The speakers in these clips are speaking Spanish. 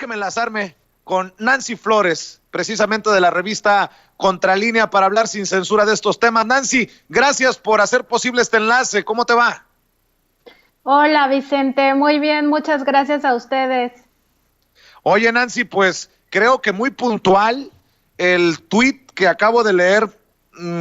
déjeme enlazarme con Nancy Flores, precisamente de la revista Contralínea, para hablar sin censura de estos temas. Nancy, gracias por hacer posible este enlace. ¿Cómo te va? Hola Vicente, muy bien, muchas gracias a ustedes. Oye Nancy, pues creo que muy puntual el tuit que acabo de leer,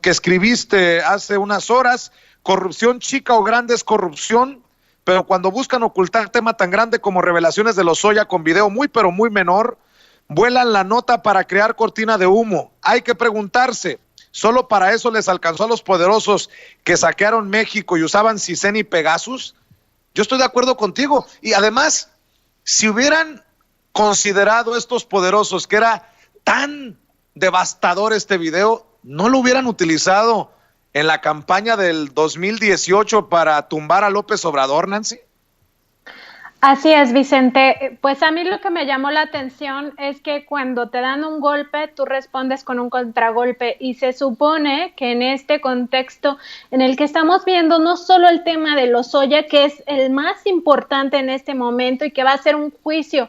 que escribiste hace unas horas. Corrupción chica o grande es corrupción, pero cuando buscan ocultar tema tan grande como revelaciones de Lozoya con video muy pero muy menor, vuelan la nota para crear cortina de humo. Hay que preguntarse, ¿solo para eso les alcanzó a los poderosos que saquearon México y usaban Cicén y Pegasus? Yo estoy de acuerdo contigo. Y además, si hubieran considerado estos poderosos que era tan devastador este video, no lo hubieran utilizado en la campaña del 2018 para tumbar a López Obrador, Nancy. Así es, Vicente. Pues a mí lo que me llamó la atención es que cuando te dan un golpe, tú respondes con un contragolpe, y se supone que en este contexto en el que estamos viendo no solo el tema de Lozoya, que es el más importante en este momento y que va a ser un juicio,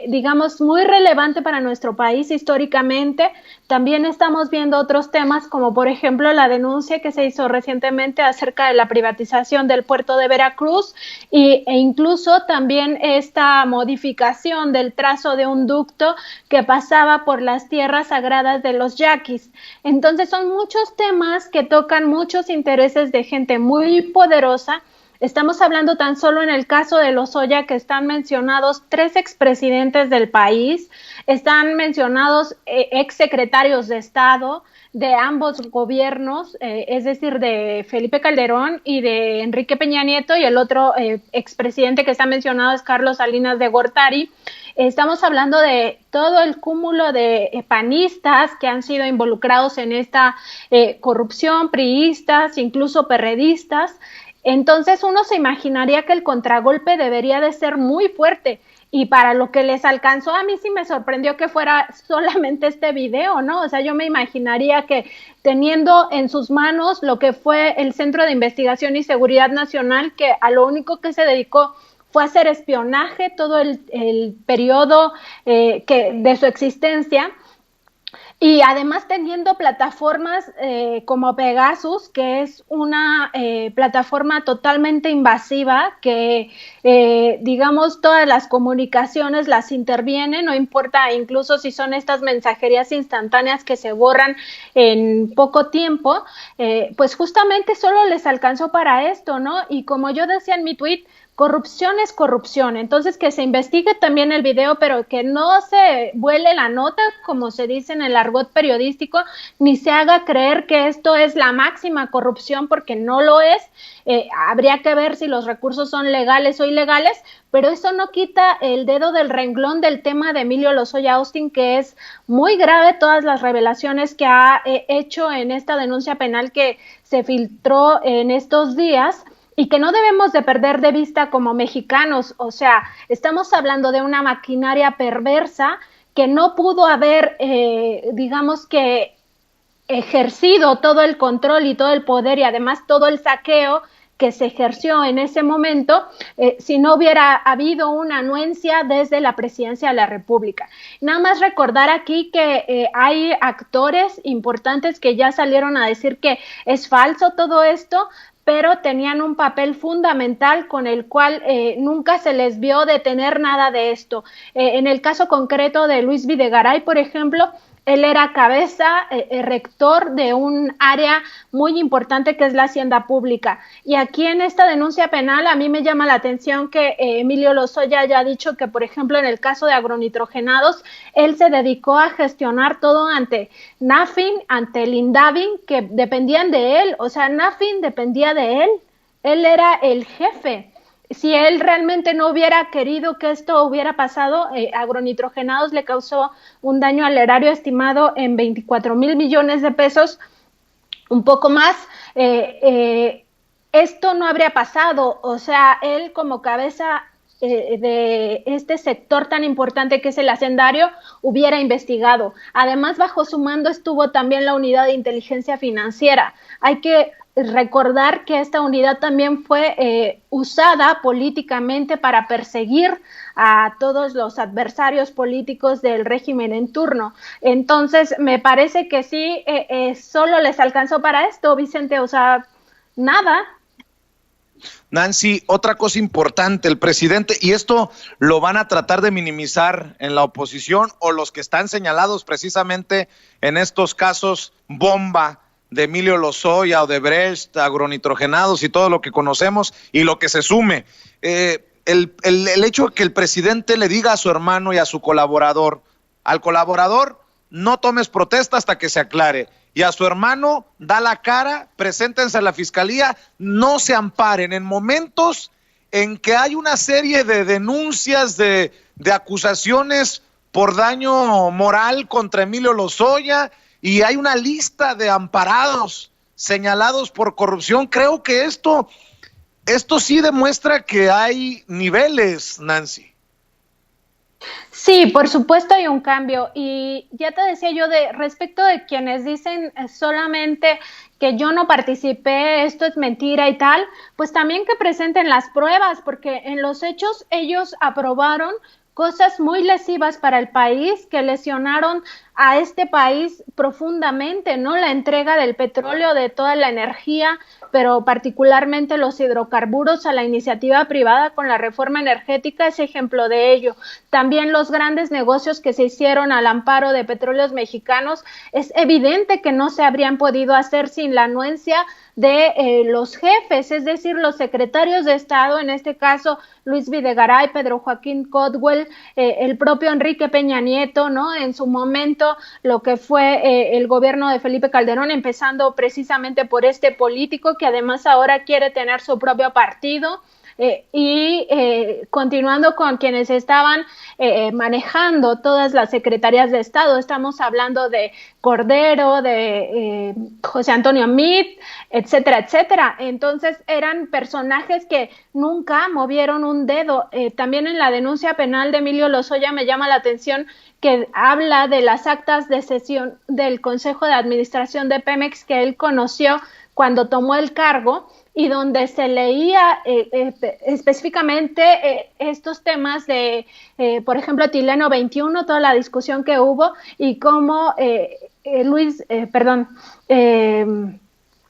digamos, muy relevante para nuestro país históricamente, también estamos viendo otros temas como por ejemplo la denuncia que se hizo recientemente acerca de la privatización del puerto de Veracruz e incluso también esta modificación del trazo de un ducto que pasaba por las tierras sagradas de los yaquis. Entonces son muchos temas que tocan muchos intereses de gente muy poderosa. Estamos hablando tan solo en el caso de Lozoya que están mencionados 3 expresidentes del país, están mencionados exsecretarios de Estado de ambos gobiernos, es decir, de Felipe Calderón y de Enrique Peña Nieto, y el otro expresidente que está mencionado es Carlos Salinas de Gortari. Estamos hablando de todo el cúmulo de panistas que han sido involucrados en esta corrupción, priistas, incluso perredistas. Entonces uno se imaginaría que el contragolpe debería de ser muy fuerte, y para lo que les alcanzó, a mí sí me sorprendió que fuera solamente este video, ¿no? O sea, yo me imaginaría que teniendo en sus manos lo que fue el Centro de Investigación y Seguridad Nacional, que a lo único que se dedicó fue a hacer espionaje todo el periodo de su existencia. Y además teniendo plataformas como Pegasus, que es una plataforma totalmente invasiva, que digamos todas las comunicaciones las interviene, no importa incluso si son estas mensajerías instantáneas que se borran en poco tiempo, pues justamente solo les alcanzó para esto, ¿no? Y como yo decía en mi tweet, corrupción es corrupción, entonces que se investigue también el video, pero que no se vuele la nota, como se dice en el argot periodístico, ni se haga creer que esto es la máxima corrupción, porque no lo es. Habría que ver si los recursos son legales o ilegales, pero eso no quita el dedo del renglón del tema de Emilio Lozoya Austin, que es muy grave todas las revelaciones que ha hecho en esta denuncia penal que se filtró en estos días, y que no debemos de perder de vista como mexicanos. O sea, estamos hablando de una maquinaria perversa que no pudo haber, digamos que, ejercido todo el control y todo el poder y además todo el saqueo que se ejerció en ese momento, si no hubiera habido una anuencia desde la presidencia de la República. Nada más recordar aquí que hay actores importantes que ya salieron a decir que es falso todo esto, pero tenían un papel fundamental con el cual nunca se les vio detener nada de esto. En el caso concreto de Luis Videgaray, por ejemplo, él era cabeza, rector de un área muy importante que es la Hacienda Pública. Y aquí en esta denuncia penal a mí me llama la atención que Emilio Lozoya haya dicho que, por ejemplo, en el caso de agronitrogenados, él se dedicó a gestionar todo ante NAFIN, ante el INDAVIN, que dependían de él. O sea, NAFIN dependía de él era el jefe. Si él realmente no hubiera querido que esto hubiera pasado, agronitrogenados le causó un daño al erario estimado en 24,000 millones de pesos, un poco más. Esto no habría pasado. O sea, él como cabeza de este sector tan importante que es el hacendario, hubiera investigado. Además, bajo su mando estuvo también la unidad de inteligencia financiera. Hay que recordar que esta unidad también fue usada políticamente para perseguir a todos los adversarios políticos del régimen en turno. Entonces, me parece que sí, solo les alcanzó para esto, Vicente, o sea, nada. Nancy, otra cosa importante, el presidente, y esto lo van a tratar de minimizar en la oposición o los que están señalados precisamente en estos casos bomba de Emilio Lozoya, Odebrecht, agronitrogenados y todo lo que conocemos y lo que se sume. El hecho de que el presidente le diga a su hermano y a su colaborador, al colaborador, no tomes protesta hasta que se aclare, y a su hermano, da la cara, preséntense a la fiscalía, no se amparen en momentos en que hay una serie de denuncias, de acusaciones por daño moral contra Emilio Lozoya, y hay una lista de amparados señalados por corrupción. Creo que esto sí demuestra que hay niveles, Nancy. Sí, por supuesto hay un cambio, y ya te decía yo respecto de quienes dicen solamente que yo no participé, esto es mentira y tal, pues también que presenten las pruebas, porque en los hechos ellos aprobaron cosas muy lesivas para el país, que lesionaron a este país profundamente, ¿no? La entrega del petróleo, de toda la energía, pero particularmente los hidrocarburos a la iniciativa privada con la reforma energética es ejemplo de ello. También los grandes negocios que se hicieron al amparo de Petróleos Mexicanos, es evidente que no se habrían podido hacer sin la anuencia de los jefes, es decir, los secretarios de Estado, en este caso Luis Videgaray, Pedro Joaquín Codwell, el propio Enrique Peña Nieto, ¿no? En su momento, lo que fue el gobierno de Felipe Calderón, empezando precisamente por este político que además ahora quiere tener su propio partido. Continuando con quienes estaban manejando todas las secretarías de Estado, estamos hablando de Cordero, de José Antonio Meade, etcétera, etcétera. Entonces eran personajes que nunca movieron un dedo. También en la denuncia penal de Emilio Lozoya me llama la atención que habla de las actas de sesión del Consejo de Administración de Pemex que él conoció cuando tomó el cargo, y donde se leía específicamente estos temas de, por ejemplo, Tileno 21, toda la discusión que hubo, y cómo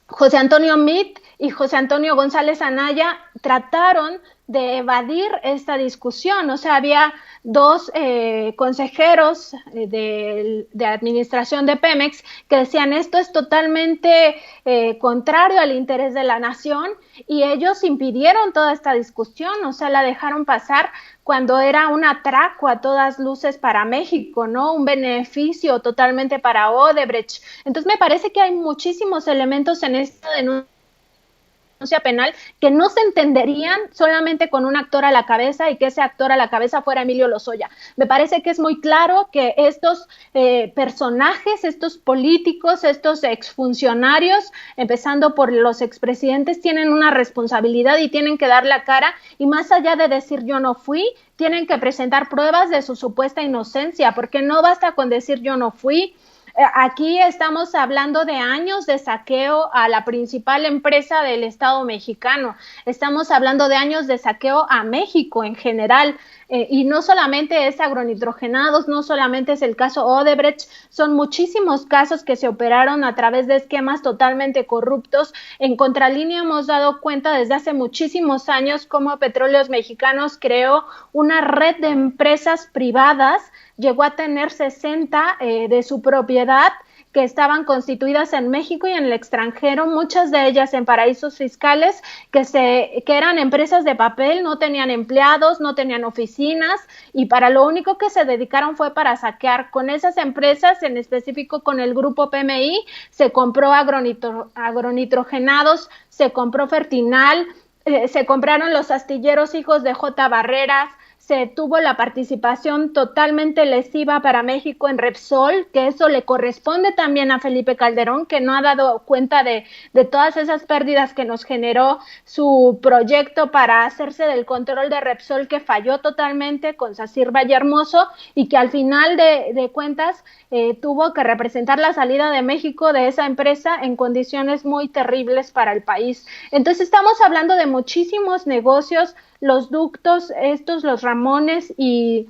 José Antonio Meade y José Antonio González Anaya trataron de evadir esta discusión. O sea, había dos consejeros de administración de Pemex que decían esto es totalmente contrario al interés de la nación, y ellos impidieron toda esta discusión, o sea, la dejaron pasar cuando era un atraco a todas luces para México, ¿no? Un beneficio totalmente para Odebrecht. Entonces me parece que hay muchísimos elementos en esta denuncia penal que no se entenderían solamente con un actor a la cabeza, y que ese actor a la cabeza fuera Emilio Lozoya. Me parece que es muy claro que estos personajes, estos políticos, estos exfuncionarios, empezando por los expresidentes, tienen una responsabilidad y tienen que dar la cara, y más allá de decir yo no fui, tienen que presentar pruebas de su supuesta inocencia, porque no basta con decir yo no fui. Aquí estamos hablando de años de saqueo a la principal empresa del Estado mexicano. Estamos hablando de años de saqueo a México en general. Y no solamente es agronitrogenados, no solamente es el caso Odebrecht, son muchísimos casos que se operaron a través de esquemas totalmente corruptos. En Contralínea hemos dado cuenta desde hace muchísimos años cómo Petróleos Mexicanos creó una red de empresas privadas, llegó a tener 60 de su propiedad, que estaban constituidas en México y en el extranjero, muchas de ellas en paraísos fiscales, que eran empresas de papel, no tenían empleados, no tenían oficinas, y para lo único que se dedicaron fue para saquear. Con esas empresas, en específico con el grupo PMI, se compró agronitrogenados, se compró Fertinal, se compraron los astilleros hijos de J. Barreras, se tuvo la participación totalmente lesiva para México en Repsol, que eso le corresponde también a Felipe Calderón, que no ha dado cuenta de todas esas pérdidas que nos generó su proyecto para hacerse del control de Repsol, que falló totalmente con Sacir Vallehermoso y que al final de cuentas tuvo que representar la salida de México de esa empresa en condiciones muy terribles para el país. Entonces estamos hablando de muchísimos negocios, los ductos, los Ramones y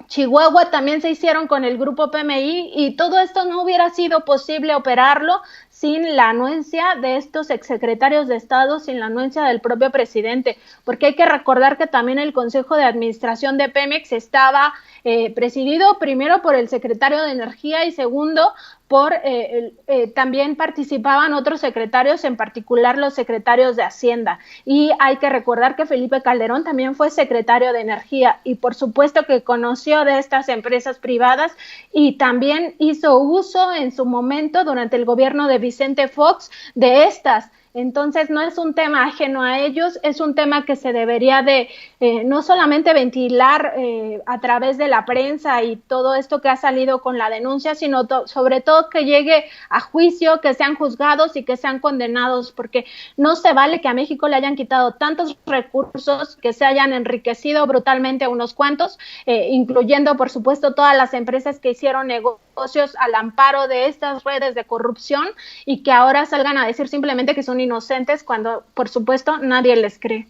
Chihuahua también se hicieron con el grupo PMI y todo esto no hubiera sido posible operarlo sin la anuencia de estos exsecretarios de Estado, sin la anuencia del propio presidente, porque hay que recordar que también el Consejo de Administración de Pemex estaba presidido primero por el secretario de Energía y segundo por también participaban otros secretarios, en particular los secretarios de Hacienda. Y hay que recordar que Felipe Calderón también fue secretario de Energía y por supuesto que conoció de estas empresas privadas y también hizo uso en su momento durante el gobierno de Vicente Fox de estas. Entonces no es un tema ajeno a ellos, es un tema que se debería de no solamente ventilar a través de la prensa y todo esto que ha salido con la denuncia, sino sobre todo que llegue a juicio, que sean juzgados y que sean condenados, porque no se vale que a México le hayan quitado tantos recursos, que se hayan enriquecido brutalmente a unos cuantos, incluyendo por supuesto todas las empresas que hicieron negocios al amparo de estas redes de corrupción y que ahora salgan a decir simplemente que son inocentes cuando por supuesto nadie les cree.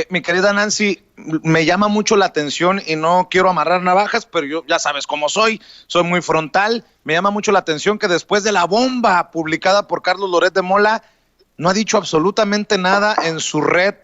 Mi querida Nancy, me llama mucho la atención y no quiero amarrar navajas, pero yo ya sabes cómo soy muy frontal. Me llama mucho la atención que después de la bomba publicada por Carlos Loret de Mola, no ha dicho absolutamente nada en su red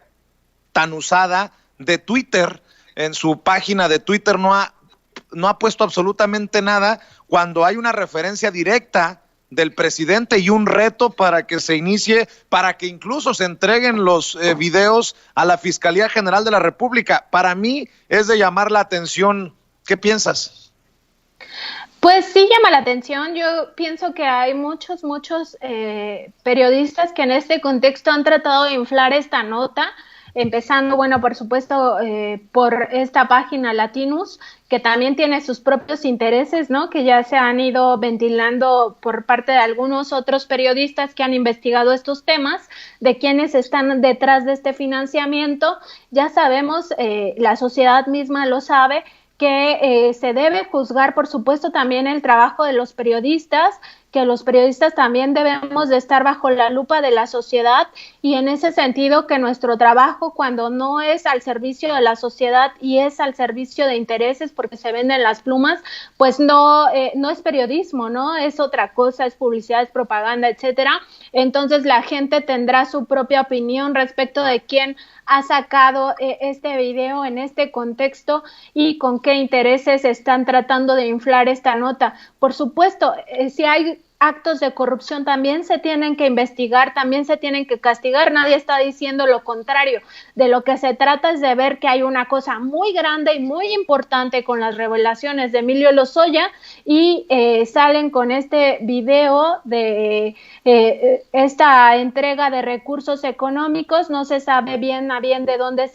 tan usada de Twitter. En su página de Twitter no ha puesto absolutamente nada cuando hay una referencia directa del presidente y un reto para que se inicie, para que incluso se entreguen los videos a la Fiscalía General de la República. Para mí es de llamar la atención. ¿Qué piensas? Pues sí llama la atención. Yo pienso que hay muchos periodistas que en este contexto han tratado de inflar esta nota, empezando, bueno, por supuesto, por esta página Latinus, que también tiene sus propios intereses, ¿no? Que ya se han ido ventilando por parte de algunos otros periodistas que han investigado estos temas, de quienes están detrás de este financiamiento. Ya sabemos, la sociedad misma lo sabe, que se debe juzgar, por supuesto, también el trabajo de los periodistas, que los periodistas también debemos de estar bajo la lupa de la sociedad y en ese sentido que nuestro trabajo, cuando no es al servicio de la sociedad y es al servicio de intereses porque se venden las plumas, pues no es periodismo, ¿no? Es otra cosa, es publicidad, es propaganda, etcétera. Entonces la gente tendrá su propia opinión respecto de quién ha sacado este video en este contexto y con qué intereses están tratando de inflar esta nota. Por supuesto, si hay actos de corrupción también se tienen que investigar, también se tienen que castigar, nadie está diciendo lo contrario. De lo que se trata es de ver que hay una cosa muy grande y muy importante con las revelaciones de Emilio Lozoya y salen con este video de esta entrega de recursos económicos, no se sabe bien a bien de dónde es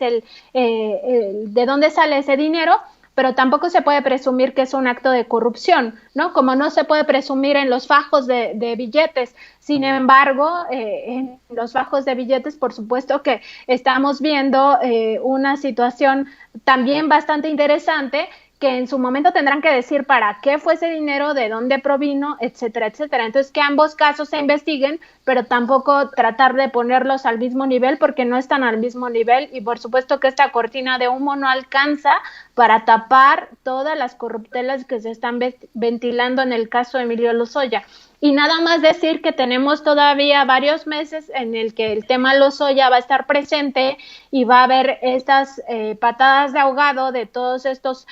de dónde sale ese dinero, pero tampoco se puede presumir que es un acto de corrupción, ¿no? Como no se puede presumir en los fajos de billetes. Sin embargo, en los fajos de billetes, por supuesto que estamos viendo una situación también bastante interesante, que en su momento tendrán que decir para qué fue ese dinero, de dónde provino, etcétera, etcétera. Entonces, que ambos casos se investiguen, pero tampoco tratar de ponerlos al mismo nivel, porque no están al mismo nivel, y por supuesto que esta cortina de humo no alcanza para tapar todas las corruptelas que se están ventilando en el caso de Emilio Lozoya. Y nada más decir que tenemos todavía varios meses en el que el tema Lozoya va a estar presente y va a haber estas patadas de ahogado de todos estos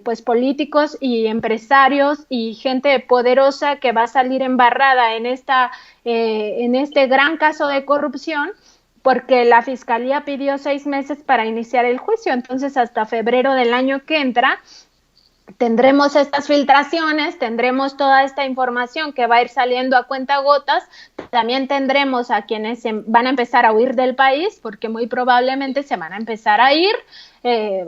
pues políticos y empresarios y gente poderosa que va a salir embarrada en este gran caso de corrupción, porque la Fiscalía pidió 6 meses para iniciar el juicio, entonces hasta febrero del año que entra tendremos estas filtraciones, tendremos toda esta información que va a ir saliendo a cuentagotas, también tendremos a quienes van a empezar a huir del país, porque muy probablemente se van a empezar a ir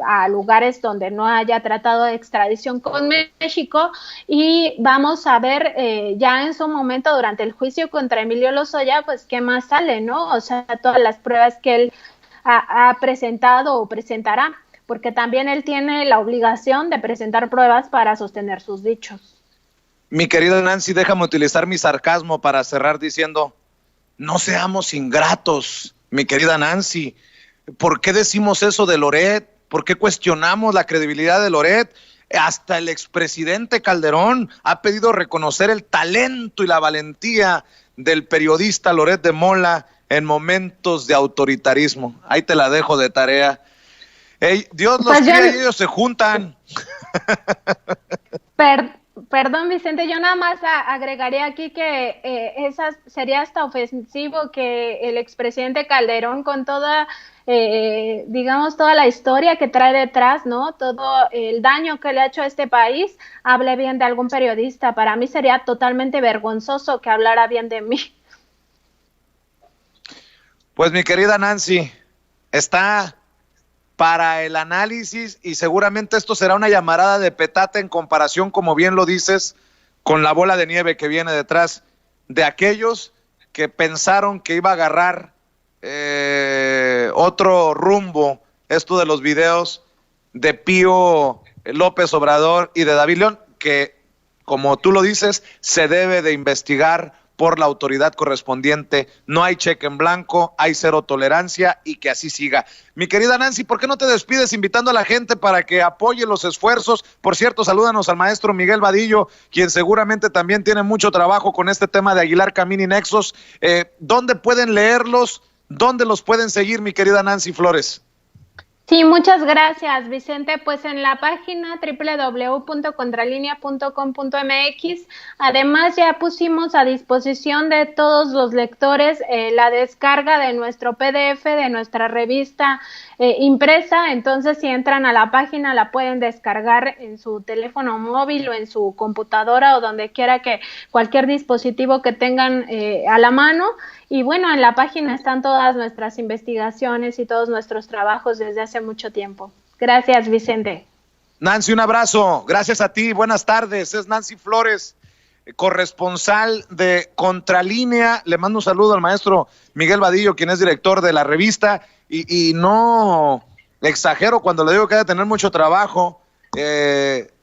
a lugares donde no haya tratado de extradición con México, y vamos a ver ya en su momento durante el juicio contra Emilio Lozoya, pues qué más sale, ¿no? O sea, todas las pruebas que él ha presentado o presentará, porque también él tiene la obligación de presentar pruebas para sostener sus dichos. Mi querida Nancy, déjame utilizar mi sarcasmo para cerrar diciendo, no seamos ingratos, mi querida Nancy. ¿Por qué decimos eso de Loret? ¿Por qué cuestionamos la credibilidad de Loret? Hasta el expresidente Calderón ha pedido reconocer el talento y la valentía del periodista Loret de Mola en momentos de autoritarismo. Ahí te la dejo de tarea. Hey, Dios los cría y ellos se juntan. Perdón, Vicente, yo nada más agregaría aquí que sería hasta ofensivo que el expresidente Calderón, con toda, digamos, toda la historia que trae detrás, ¿no? Todo el daño que le ha hecho a este país, hable bien de algún periodista. Para mí sería totalmente vergonzoso que hablara bien de mí. Pues mi querida Nancy, está para el análisis y seguramente esto será una llamarada de petate en comparación, como bien lo dices, con la bola de nieve que viene detrás de aquellos que pensaron que iba a agarrar otro rumbo, esto de los videos de Pío López Obrador y de David León, que como tú lo dices, se debe de investigar por la autoridad correspondiente. No hay cheque en blanco, hay cero tolerancia y que así siga. Mi querida Nancy, ¿por qué no te despides invitando a la gente para que apoye los esfuerzos? Por cierto, salúdanos al maestro Miguel Vadillo, quien seguramente también tiene mucho trabajo con este tema de Aguilar Camín y Nexos. ¿Dónde pueden leerlos? ¿Dónde los pueden seguir, mi querida Nancy Flores? Sí, muchas gracias, Vicente. Pues en la página www.contralinea.com.mx, además ya pusimos a disposición de todos los lectores la descarga de nuestro PDF, de nuestra revista impresa. Entonces, si entran a la página, la pueden descargar en su teléfono móvil o en su computadora o donde quiera, que cualquier dispositivo que tengan a la mano. Y bueno, en la página están todas nuestras investigaciones y todos nuestros trabajos desde hace mucho tiempo. Gracias, Vicente. Nancy, un abrazo. Gracias a ti. Buenas tardes. Es Nancy Flores, corresponsal de Contralínea. Le mando un saludo al maestro Miguel Vadillo, quien es director de la revista. Y no exagero cuando le digo que debe tener mucho trabajo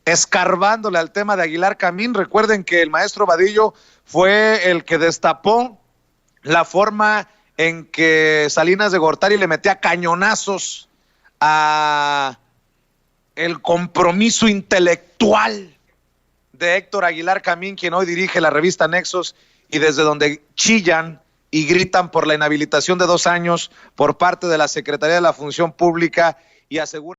escarbándole al tema de Aguilar Camín. Recuerden que el maestro Vadillo fue el que destapó la forma en que Salinas de Gortari le metía cañonazos a el compromiso intelectual de Héctor Aguilar Camín, quien hoy dirige la revista Nexos, y desde donde chillan y gritan por la inhabilitación de 2 años por parte de la Secretaría de la Función Pública y aseguran